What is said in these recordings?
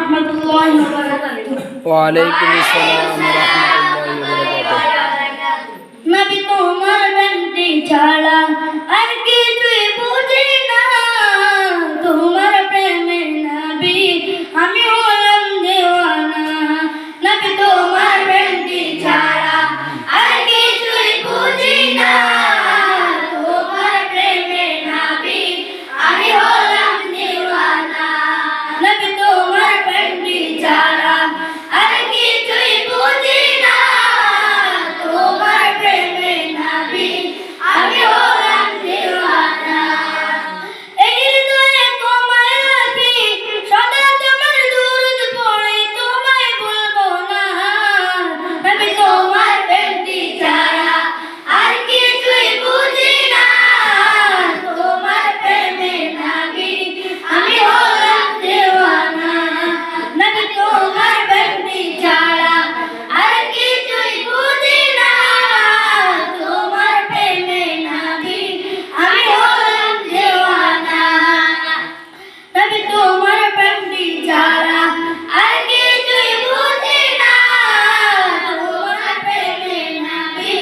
রাহমাতুল্লাহি ওয়া বারাকাতুহু। ওয়া আলাইকুম আসসালাম ওয়া রাহমাতুল্লাহি ওয়া বারাকাতুহু। নবী তোমার প্রেমটি ছাড়া আর কিছুই বুঝি না, তোমার প্রেমে নবী আমি হলাম দেওয়ানা। নবী তোমার প্রেমটি ছাড়া আর কিছুই বুঝি না, তোমার প্রেমে নবী আমি হলাম দেওয়ানা। নবী তোমার প্রেমটি ছাড়া আর কিছুই বুঝি না, তোমার প্রেমে নবী আমি হলাম দেওয়ানা। এই হৃদয়ে তোমায় রাখি, সদা তোমার দুরূদ পড়ি, তোমায় ভুলবো না। নবী তোমার প্রেমটি ছাড়া আর কিছুই বুঝি না, তোমার প্রেমে নবী আমি হলাম দেওয়ানা। নবী তোমার প্রেমটি ছাড়া আর কিছুই বুঝি না, তোমার প্রেমে নবী আমি হলাম দেওয়ানা। নবী তোমার প্রেমটি ছাড়া আর কিছুই বুঝি না, তোমার প্রেমে নবী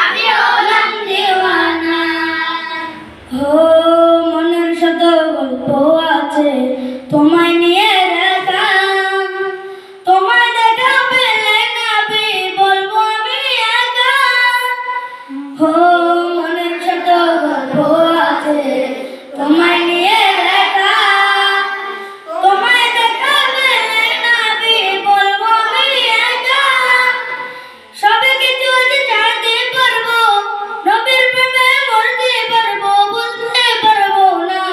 আমি হলাম দেওয়ানা। ও মনের শত গল্প আছে তোমায় নিয়ে রাখা, তোমায় দেখা পেলে নবী বলবো আমি একা। ও মনের শত গল্প আছে তোমায় নিয়ে রাখা, তোমায় দেখা পেলে নবী বলবো আমি একা। সবে কিছু যে ছাড়তে পারবো, নবীর প্রেমে মরতে পারবো, বলতে পারবো না।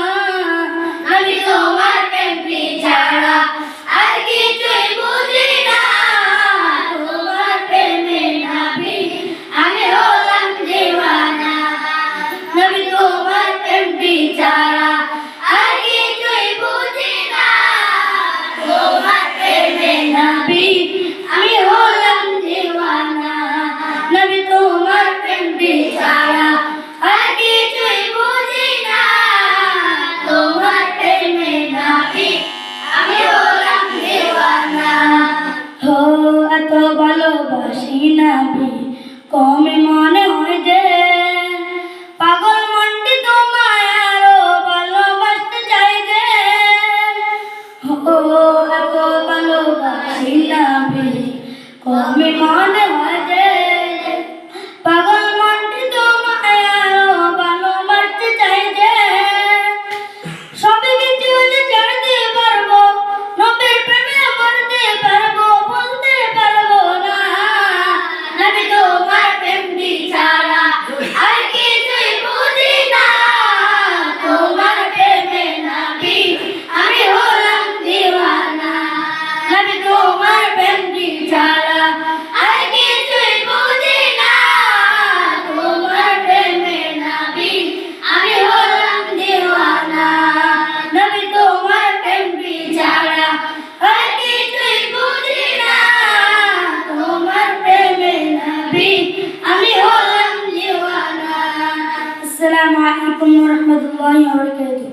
আমি তোমার প্রেমটি ছাড়া আর কিছুই বুঝি না, তোমার প্রেমে নবী আমি হলাম দেওয়ানা। নবী তোমার প্রেমটি ছাড়া আর কিছুই বুঝি না, তোমার প্রেমে নবী আমি হলাম দেওয়ানা। নবী তোমার প্রেমটি ছাড়া আর কিছুই বুঝি না, তোমার প্রেমে নবী আমি হলাম দেওয়ানা। হো এত ভালোবাসি নবী কমে মনে হয় যে, পাগল মনটি তোমায় আরো ভালোবাসতে চাই যে। হো এত ভালোবাসি নবী কমে মনে হয় যে, পাগল মনটি তোমায় আরো ভালোবাসতে চাই যে। সবে কিছু যে ছাড়তে পারবো, নবীর প্রেমে মরতে পারবো, বলতে পারবো না। নবী তোমার প্রেমটি ছাড়া আর কিছুই বুঝি না, তোমার প্রেমে নবী আমি হলাম দেওয়ানা। নবী তোমার প্রেমটি ছাড়া আর কিছুই বুঝি না, তোমার প্রেমে নবী আমি হলাম দেওয়ানা। নবী তোমার প্রেমটি ছাড়া আর কিছুই বুঝি না, তোমার প্রেমে নবী আমি হলাম দেওয়ানা। আসসালামু আলাইকুম ওয়া রাহমাতুল্লাহি ওয়া বারাকাতুহু।